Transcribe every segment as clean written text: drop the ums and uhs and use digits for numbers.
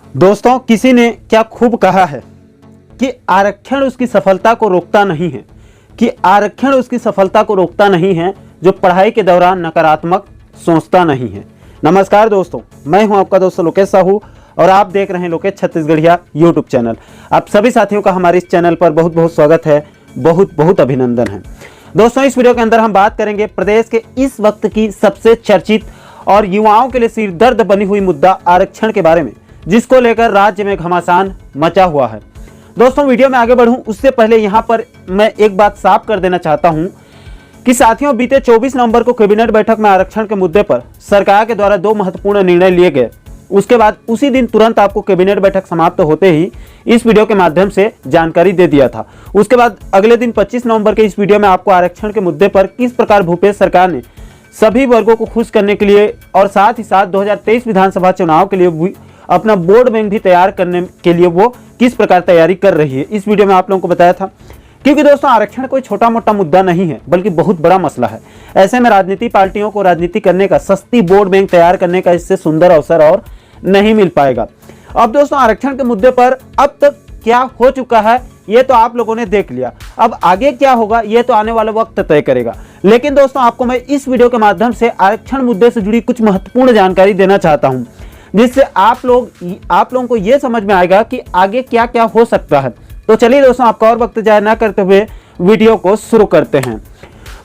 दोस्तों, किसी ने क्या खूब कहा है कि आरक्षण उसकी सफलता को रोकता नहीं है, जो पढ़ाई के दौरान नकारात्मक सोचता नहीं है। नमस्कार दोस्तों, मैं हूं आपका दोस्त लोकेश साहू और आप देख रहे हैं लोकेश छत्तीसगढ़िया यूट्यूब चैनल। आप सभी साथियों का हमारे इस चैनल पर बहुत बहुत स्वागत है, बहुत बहुत अभिनंदन है। दोस्तों, इस वीडियो के अंदर हम बात करेंगे प्रदेश के इस वक्त की सबसे चर्चित और युवाओं के लिए सिरदर्द बनी हुई मुद्दा आरक्षण के बारे में, जिसको लेकर राज्य में घमासान मचा हुआ है। दोस्तों, वीडियो में आगे बढ़ूं उससे पहले यहां पर मैं एक बात साफ कर देना चाहता हूं कि साथियों, बीते 24 नवंबर को कैबिनेट बैठक में आरक्षण के मुद्दे पर सरकार के द्वारा 2 महत्वपूर्ण निर्णय लिए गए। उसके बाद उसी दिन तुरंत आपको कैबिनेट बैठक समाप्त होते ही इस वीडियो के माध्यम से जानकारी दे दिया था। उसके बाद अगले दिन 25 नवंबर के इस वीडियो में आपको आरक्षण के मुद्दे पर किस प्रकार भूपेश सरकार ने सभी वर्गों को खुश करने के लिए और साथ ही साथ 2023 विधानसभा चुनाव के लिए अपना बोर्ड बैंक भी तैयार करने के लिए वो किस प्रकार तैयारी कर रही है, इस वीडियो में आप लोगों को बताया था। क्योंकि दोस्तों, आरक्षण कोई छोटा मोटा मुद्दा नहीं है, बल्कि बहुत बड़ा मसला है। ऐसे में राजनीतिक पार्टियों को राजनीति करने का, सस्ती वोट बैंक तैयार करने का इससे सुंदर अवसर और नहीं मिल पाएगा। अब दोस्तों, आरक्षण के मुद्दे पर अब तक क्या हो चुका है ये तो आप लोगों ने देख लिया। अब आगे क्या होगा ये तो आने वाला वक्त तय करेगा। लेकिन दोस्तों, आपको मैं इस वीडियो के माध्यम से आरक्षण मुद्दे से जुड़ी कुछ महत्वपूर्ण जानकारी देना चाहता हूं, जिससे आप लोगों को यह समझ में आएगा कि आगे क्या क्या हो सकता है। तो चलिए दोस्तों, आपका और वक्त जाया ना करते हुए वीडियो को शुरू करते हैं।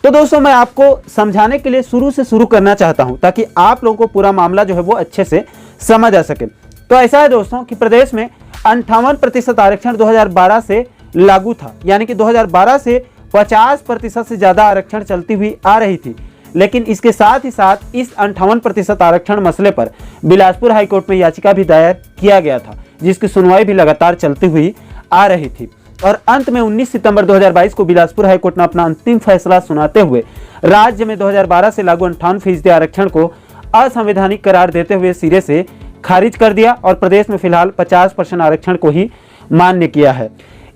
तो दोस्तों, मैं आपको समझाने के लिए शुरू से शुरू करना चाहता हूं, ताकि आप लोगों को पूरा मामला जो है वो अच्छे से समझ आ सके। तो ऐसा है दोस्तों कि प्रदेश में 58% आरक्षण 2012 से लागू था, यानी कि 2012 से 50% से ज्यादा आरक्षण चलती हुई आ रही थी। लेकिन इसके साथ ही साथ इस 58% आरक्षण मसले पर बिलासपुर हाईकोर्ट में याचिका भी दायर किया गया था, जिसकी सुनवाई भी लगातार चलती हुई आ रही थी। और अंत में 19 सितंबर 2022 को बिलासपुर हाईकोर्ट ने अपना अंतिम फैसला सुनाते हुए राज्य में 2012 से लागू 58% आरक्षण को असंवैधानिक करार देते हुए सिरे से खारिज कर दिया और प्रदेश में फिलहाल 50% आरक्षण को ही मान्य किया है।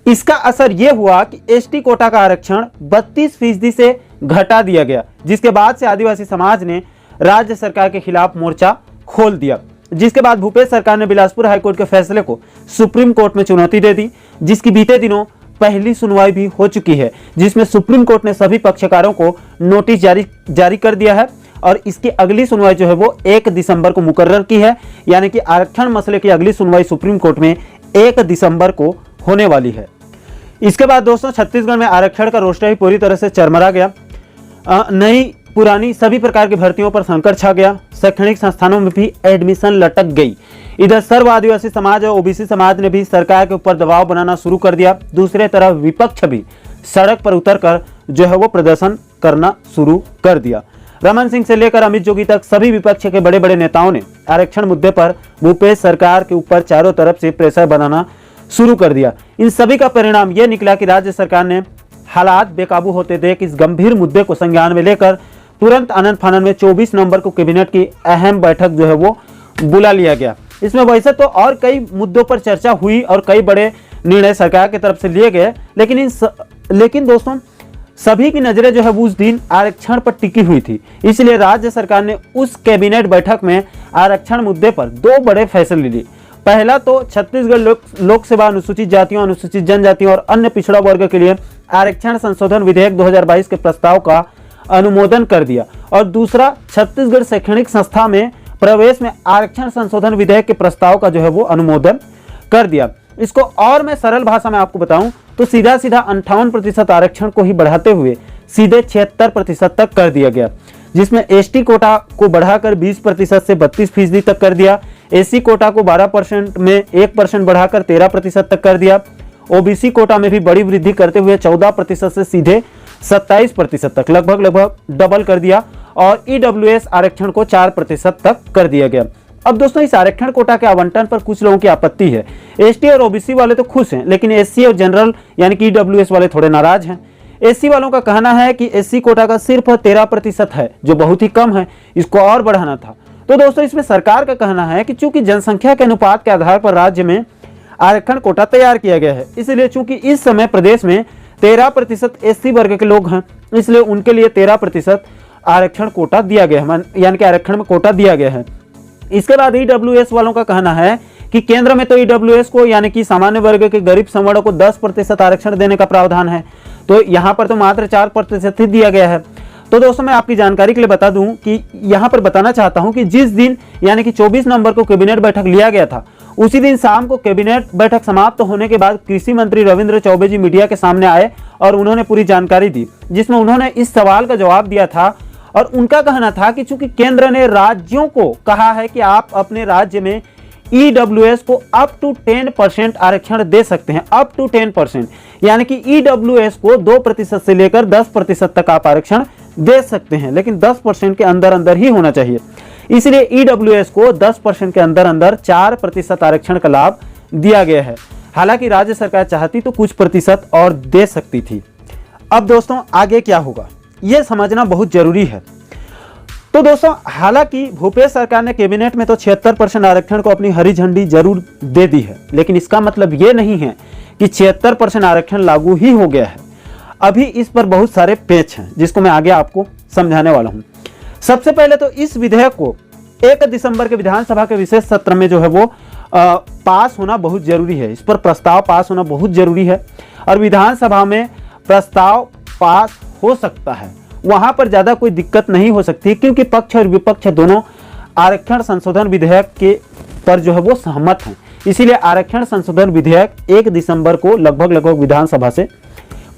इसका असर यह हुआ कि एसटी कोटा का आरक्षण 32% से घटा दिया गया, जिसके बाद से आदिवासी समाज ने राज्य सरकार के खिलाफ मोर्चा खोल दिया। जिसके बाद भूपेश सरकार ने बिलासपुर हाईकोर्ट के फैसले को सुप्रीम कोर्ट में चुनौती दे दी, जिसकी बीते दिनों पहली सुनवाई भी हो चुकी है, जिसमें सुप्रीम कोर्ट ने सभी पक्षकारों को नोटिस जारी कर दिया है और इसकी अगली सुनवाई जो है वो 1 दिसंबर को मुकर्रर की है। यानी कि आरक्षण मसले की अगली सुनवाई सुप्रीम कोर्ट में 1 दिसंबर को होने वाली है। इसके बाद दोस्तों, छत्तीसगढ़ में आरक्षण का रोस्टर भी पूरी तरह से चरमरा गया। नई पुरानी सभी प्रकार की भर्तियों पर संकट छा गया। शैक्षणिक संस्थानों में भी एडमिशन लटक गई। इधर सर्व आदिवासी समाज और ओबीसी समाज ने भी सरकार के ऊपर दबाव बनाना शुरू कर दिया। दूसरे तरफ विपक्ष भी सड़क पर उतरकर जो है वो प्रदर्शन करना शुरू कर दिया। रमन सिंह से लेकर अमित जोगी तक सभी विपक्ष के बड़े बड़े नेताओं ने आरक्षण मुद्दे पर भूपेश सरकार के ऊपर चारों तरफ से प्रेशर बनाना शुरू कर दिया। इन सभी का परिणाम यह निकला कि राज्य सरकार ने हालात बेकाबू होते देख इस गंभीर मुद्दे को संज्ञान में लेकर तुरंत आनन फानन में 24 नवंबर को कैबिनेट की अहम बैठक जो है वो बुला लिया गया। इसमें वैसे तो और कई मुद्दों पर चर्चा हुई और कई बड़े निर्णय सरकार की तरफ से लिए गए, लेकिन दोस्तों, सभी की नजरें जो है वो उस दिन आरक्षण पर टिकी हुई थी। इसलिए राज्य सरकार ने उस कैबिनेट बैठक में आरक्षण मुद्दे पर 2 बड़े फैसले लिए। पहला तो छत्तीसगढ़ लोक सेवा अनुसूचित जातियों, अनुसूचित जनजातियों और अन्य पिछड़ा वर्ग के लिए आरक्षण संशोधन विधेयक 2022 के प्रस्ताव का अनुमोदन कर दिया और दूसरा छत्तीसगढ़ शैक्षणिक संस्था में प्रवेश में आरक्षण संशोधन विधेयक के प्रस्ताव का जो है वो अनुमोदन कर दिया। इसको और मैं सरल भाषा में आपको बताऊं तो सीधा 58% आरक्षण को ही बढ़ाते हुए सीधे 76% तक कर दिया गया, जिसमें एसटी कोटा को बढ़ाकर 20% से 32% तक कर दिया। एससी कोटा को 12% में 1% बढ़ाकर 13% तक कर दिया। ओबीसी कोटा में भी बड़ी वृद्धि करते हुए 14% से सीधे 27% तक लगभग डबल कर दिया और ईडब्ल्यूएस आरक्षण को 4% तक कर दिया गया। अब दोस्तों, इस आरक्षण कोटा के आवंटन पर कुछ लोगों की आपत्ति है। एसटी और ओबीसी वाले तो खुश हैं, लेकिन एससी और जनरल यानी कि ईडब्ल्यूएस वाले थोड़े नाराज हैं। एससी वालों का कहना है कि एससी कोटा का सिर्फ 13% है, जो बहुत ही कम है, इसको और बढ़ाना था। तो दोस्तों, इसमें सरकार का कहना है कि चूंकि जनसंख्या के अनुपात के आधार पर राज्य में आरक्षण कोटा तैयार किया गया है, इसलिए चूंकि इस समय प्रदेश में 13% एससी वर्ग के लोग हैं, इसलिए उनके लिए 13% आरक्षण कोटा दिया गया है, यानी कि आरक्षण में कोटा दिया गया है। इसके बाद ईडब्ल्यूएस वालों का कहना है कि केंद्र में तो ईडब्ल्यूएस को यानी कि सामान्य वर्ग के गरीब संवर्ग को 10% आरक्षण देने का प्रावधान है, तो यहाँ पर तो मात्र 4% ही दिया गया है। तो दोस्तों मैं आपकी जानकारी के लिए बता दूं कि यहाँ पर बताना चाहता हूं कि जिस दिन यानी कि 24 नवंबर को कैबिनेट बैठक लिया गया था, उसी दिन शाम को कैबिनेट बैठक समाप्त होने के बाद कृषि मंत्री रविंद्र चौबे जी मीडिया के सामने आए और उन्होंने पूरी जानकारी दी, जिसमें उन्होंने इस सवाल का जवाब दिया था। और उनका कहना था कि चूंकि केंद्र ने राज्यों को कहा है कि आप अपने राज्य में ईडब्ल्यूएस को अप टू 10% आरक्षण दे सकते हैं, अप टू 10%, यानी कि ईडब्ल्यूएस को 2% से लेकर 10% तक आप आरक्षण दे सकते हैं, लेकिन 10% के अंदर अंदर ही होना चाहिए। इसलिए ईडब्ल्यूएस को 10% के अंदर अंदर 4% आरक्षण का लाभ दिया गया है। हालांकि राज्य सरकार चाहती तो कुछ प्रतिशत और दे सकती थी। अब दोस्तों आगे क्या होगा यह समझना बहुत जरूरी है। तो दोस्तों हालांकि भूपेश सरकार ने कैबिनेट में तो 76% आरक्षण को अपनी हरी झंडी जरूर दे दी है, लेकिन इसका मतलब यह नहीं है कि 76% आरक्षण लागू ही हो गया है। अभी इस पर बहुत सारे पेच हैं जिसको मैं आगे आपको समझाने वाला हूं। सबसे पहले तो इस विधेयक को 1 दिसंबर के विधानसभा के विशेष सत्र में जो है वो पास होना बहुत जरूरी है। इस पर प्रस्ताव पास होना बहुत जरूरी है और विधानसभा में प्रस्ताव पास हो सकता है, वहां पर ज्यादा कोई दिक्कत नहीं हो सकती, क्योंकि पक्ष और विपक्ष दोनों आरक्षण संशोधन विधेयक के पर जो है वो सहमत हैं। इसीलिए आरक्षण संशोधन विधेयक 1 दिसंबर को लगभग विधानसभा से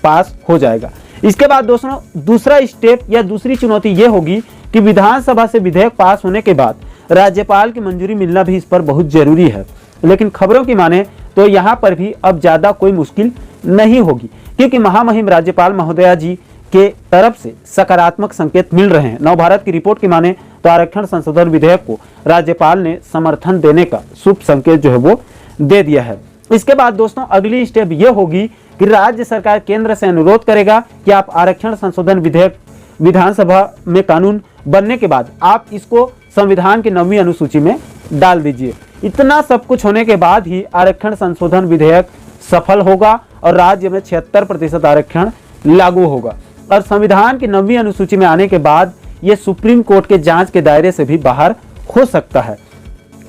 पास हो जाएगा। इसके बाद दोस्तों दूसरा स्टेप या दूसरी चुनौती यह होगी कि विधानसभा से विधेयक पास होने के बाद राज्यपाल की मंजूरी मिलना भी इस पर बहुत जरूरी है। लेकिन खबरों की माने तो यहाँ पर भी अब ज्यादा कोई मुश्किल नहीं होगी, क्योंकि महामहिम राज्यपाल महोदया जी के तरफ से सकारात्मक संकेत मिल रहे हैं। नवभारत की रिपोर्ट की माने तो आरक्षण संशोधन विधेयक को राज्यपाल ने समर्थन देने का शुभ संकेत जो है वो दे दिया है। इसके बाद दोस्तों अगली स्टेप यह होगी कि राज्य सरकार केंद्र से अनुरोध करेगा कि आप आरक्षण संशोधन विधेयक विधानसभा में कानून बनने के बाद आप इसको संविधान की 9वीं अनुसूची में डाल दीजिए। इतना सब कुछ होने के बाद ही आरक्षण संशोधन विधेयक सफल होगा और राज्य में 76% आरक्षण लागू होगा। और संविधान की 9वीं अनुसूची में आने के बाद यह सुप्रीम कोर्ट के जांच के दायरे से भी बाहर हो सकता है।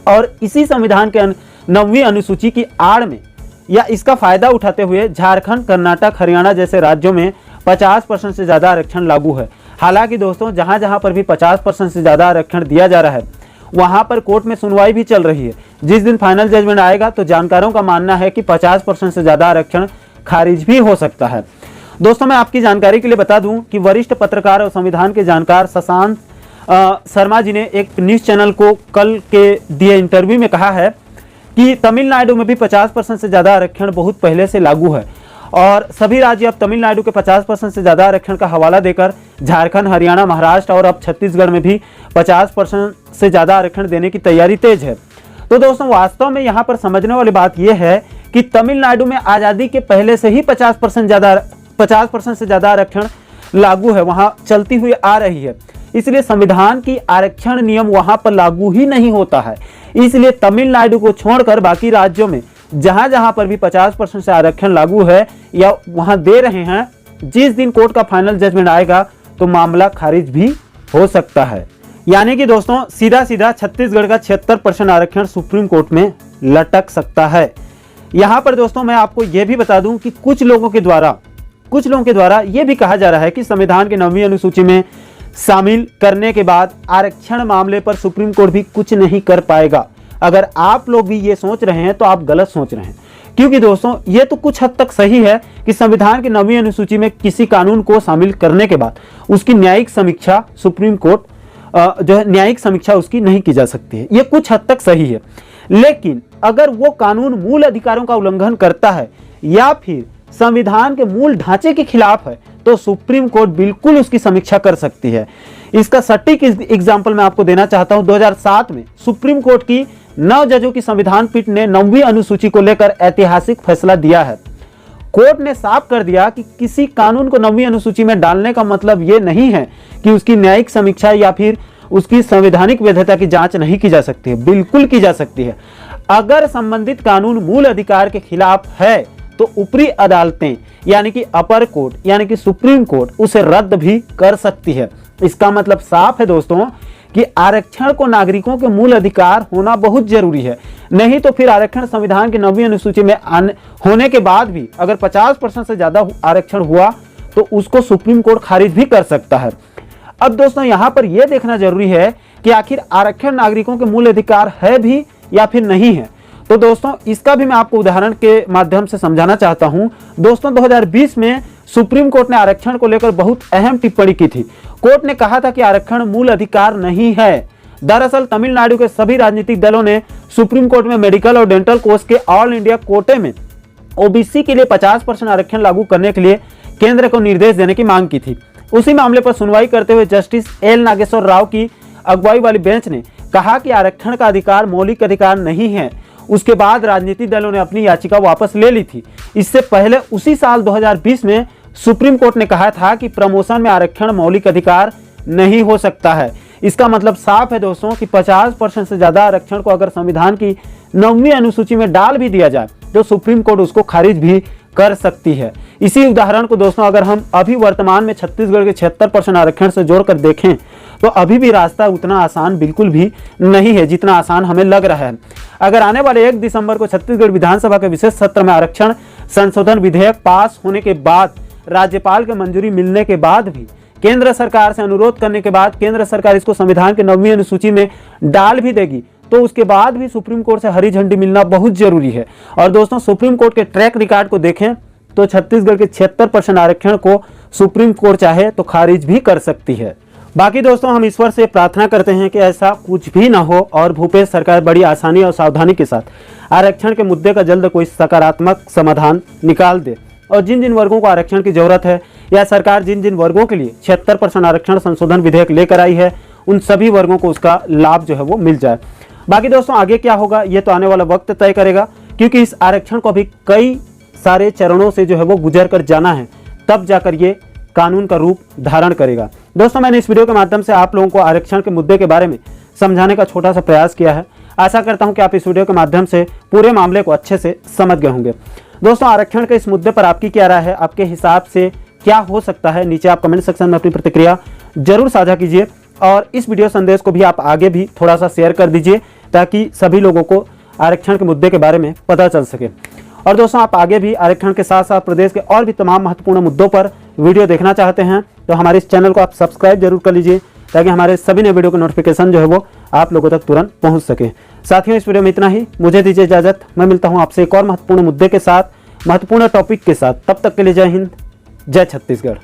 और इसी संविधान के 9वीं अनुसूची की आड़ में या इसका फायदा उठाते हुए झारखंड, कर्नाटक, हरियाणा जैसे राज्यों में 50% से ज्यादा आरक्षण लागू है। हालांकि दोस्तों जहां जहां पर भी 50% से ज्यादा आरक्षण दिया जा रहा है वहां पर कोर्ट में सुनवाई भी चल रही है। जिस दिन फाइनल जजमेंट आएगा तो जानकारों का मानना है कि 50% से ज्यादा आरक्षण खारिज भी हो सकता है। दोस्तों मैं आपकी जानकारी के लिए बता दूं कि वरिष्ठ पत्रकार और संविधान के जानकार शशांक शर्मा जी ने एक न्यूज चैनल को कल के दिए इंटरव्यू में कहा है कि तमिलनाडु में भी 50% से ज्यादा आरक्षण बहुत पहले से लागू है और सभी राज्य अब तमिलनाडु के 50% से ज्यादा आरक्षण का हवाला देकर झारखंड, हरियाणा, महाराष्ट्र और अब छत्तीसगढ़ में भी 50% से ज्यादा आरक्षण देने की तैयारी तेज है। तो दोस्तों वास्तव में यहाँ पर समझने वाली बात यह है कि तमिलनाडु में आजादी के पहले से ही 50% से ज्यादा आरक्षण लागू है, वहां चलती हुई आ रही है। इसलिए संविधान की आरक्षण नियम वहां पर लागू ही नहीं होता है। इसलिए तमिलनाडु को छोड़कर बाकी राज्यों में जहां जहां पर भी 50% से आरक्षण लागू है या वहां दे रहे हैं, जिस दिन कोर्ट का फाइनल जजमेंट आएगा तो मामला खारिज भी हो सकता है। यानी कि दोस्तों सीधा सीधा छत्तीसगढ़ का 76% आरक्षण सुप्रीम कोर्ट में लटक सकता है। यहां पर दोस्तों मैं आपको यह भी बता दूं कि कुछ लोगों के द्वारा यह भी कहा जा रहा है कि संविधान की 9वीं अनुसूची में शामिल करने के बाद आरक्षण मामले पर सुप्रीम कोर्ट भी कुछ नहीं कर पाएगा। अगर आप लोग भी ये सोच रहे हैं तो आप गलत सोच रहे हैं, क्योंकि दोस्तों ये तो कुछ हद तक सही है कि संविधान की 9वीं अनुसूची में किसी कानून को शामिल करने के बाद उसकी न्यायिक समीक्षा सुप्रीम कोर्ट जो है न्यायिक समीक्षा उसकी नहीं की जा सकती है। ये कुछ हद तक सही है, लेकिन अगर वो कानून मूल अधिकारों का उल्लंघन करता है या फिर संविधान के मूल ढांचे के खिलाफ है तो सुप्रीम कोर्ट बिल्कुल उसकी समीक्षा कर सकती है। इसका सटीक एग्जाम्पल मैं आपको देना चाहता हूं। 2007 में सुप्रीम कोर्ट की 9 जजों की संविधान पीठ ने 9वीं अनुसूची को लेकर ऐतिहासिक फैसला दिया है। कोर्ट ने साफ कर दिया कि किसी कानून को 9वीं अनुसूची में डालने का मतलब यह नहीं है कि उसकी न्यायिक समीक्षा या फिर उसकी संवैधानिक वैधता की जांच नहीं की जा सकती है। बिल्कुल की जा सकती है। अगर संबंधित कानून मूल अधिकार के खिलाफ है तो ऊपरी अदालतें यानी कि अपर कोर्ट यानी कि सुप्रीम कोर्ट उसे रद्द भी कर सकती है। इसका मतलब साफ है दोस्तों कि आरक्षण को नागरिकों के मूल अधिकार होना बहुत जरूरी है। नहीं तो फिर आरक्षण संविधान की 9वीं अनुसूची में होने के बाद भी अगर 50% से ज्यादा आरक्षण हुआ तो उसको सुप्रीम कोर्ट खारिज भी कर सकता है। अब दोस्तों यहाँ पर यह देखना जरूरी है कि आखिर आरक्षण नागरिकों के मूल अधिकार है भी या फिर नहीं है। तो दोस्तों इसका भी मैं आपको उदाहरण के माध्यम से समझाना चाहता हूं। दोस्तों 2020 में सुप्रीम कोर्ट ने आरक्षण को लेकर बहुत अहम टिप्पणी की थी। कोर्ट ने कहा था कि आरक्षण मूल अधिकार नहीं है। दरअसल तमिलनाडु के सभी राजनीतिक दलों ने सुप्रीम कोर्ट में मेडिकल और डेंटल कोर्स के ऑल इंडिया कोटे में ओबीसी के लिए 50% आरक्षण लागू करने के लिए केंद्र को निर्देश देने की मांग की थी। उसी मामले पर सुनवाई करते हुए जस्टिस एल नागेश्वर राव की अगुवाई वाली बेंच ने कहा कि आरक्षण का अधिकार मौलिक अधिकार नहीं है। उसके बाद राजनीतिक दलों ने अपनी याचिका वापस ले ली थी। इससे पहले उसी साल 2020 में सुप्रीम कोर्ट ने कहा था कि प्रमोशन में आरक्षण मौलिक अधिकार नहीं हो सकता है। इसका मतलब साफ है दोस्तों कि 50% से ज्यादा आरक्षण को अगर संविधान की 9वीं अनुसूची में डाल भी दिया जाए तो सुप्रीम कोर्ट उसको खारिज भी कर सकती है। इसी उदाहरण को दोस्तों अगर हम अभी वर्तमान में छत्तीसगढ़ के 76% आरक्षण से जोड़कर देखें तो अभी भी रास्ता उतना आसान बिल्कुल भी नहीं है जितना आसान हमें लग रहा है। अगर आने वाले 1 दिसंबर को छत्तीसगढ़ विधानसभा के विशेष सत्र में आरक्षण संशोधन विधेयक पास होने के बाद राज्यपाल की मंजूरी मिलने के बाद भी केंद्र सरकार से अनुरोध करने के बाद केंद्र सरकार इसको संविधान की 9वीं अनुसूची में डाल भी देगी तो उसके बाद भी सुप्रीम कोर्ट से हरी झंडी मिलना बहुत जरूरी है। और दोस्तों सुप्रीम कोर्ट के ट्रैक रिकॉर्ड को देखें तो छत्तीसगढ़ के 76% आरक्षण को सुप्रीम कोर्ट चाहे तो खारिज भी कर सकती है। बाकी दोस्तों हम ईश्वर से प्रार्थना करते हैं कि ऐसा कुछ भी ना हो और भूपेश सरकार बड़ी आसानी और सावधानी के साथ आरक्षण के मुद्दे का जल्द कोई सकारात्मक समाधान निकाल दे। और जिन जिन वर्गों को आरक्षण की जरूरत है या सरकार जिन जिन वर्गों के लिए 76% आरक्षण संशोधन विधेयक लेकर आई है उन सभी वर्गों को उसका लाभ जो है वो मिल जाए। बाकी दोस्तों आगे क्या होगा ये तो आने वाला वक्त तय करेगा, क्योंकि इस आरक्षण को भी कई सारे चरणों से जो है वो गुजर कर जाना है, तब जाकर ये कानून का रूप धारण करेगा। दोस्तों मैंने इस वीडियो के माध्यम से आप लोगों को आरक्षण के मुद्दे के बारे में समझाने का छोटा सा प्रयास किया है। आशा करता हूं कि आप इस वीडियो के माध्यम से पूरे मामले को अच्छे से समझ गए होंगे। दोस्तों आरक्षण के इस मुद्दे पर आपकी क्या राय है, आपके हिसाब से क्या हो सकता है, नीचे आप कमेंट सेक्शन में अपनी प्रतिक्रिया जरूर साझा कीजिए और इस वीडियो संदेश को भी आप आगे भी थोड़ा सा शेयर कर दीजिए ताकि सभी लोगों को आरक्षण के मुद्दे के बारे में पता चल सके। और दोस्तों आप आगे भी आरक्षण के साथ साथ प्रदेश के और भी तमाम महत्वपूर्ण मुद्दों पर वीडियो देखना चाहते हैं तो हमारे इस चैनल को आप सब्सक्राइब जरूर कर लीजिए ताकि हमारे सभी नए वीडियो का नोटिफिकेशन जो है वो आप लोगों तक तुरंत पहुंच सके। साथियों इस वीडियो में इतना ही, मुझे दीजिए इजाजत। मैं मिलता हूं आपसे एक और महत्वपूर्ण मुद्दे के साथ, महत्वपूर्ण टॉपिक के साथ। तब तक के लिए जय हिंद, जय छत्तीसगढ़।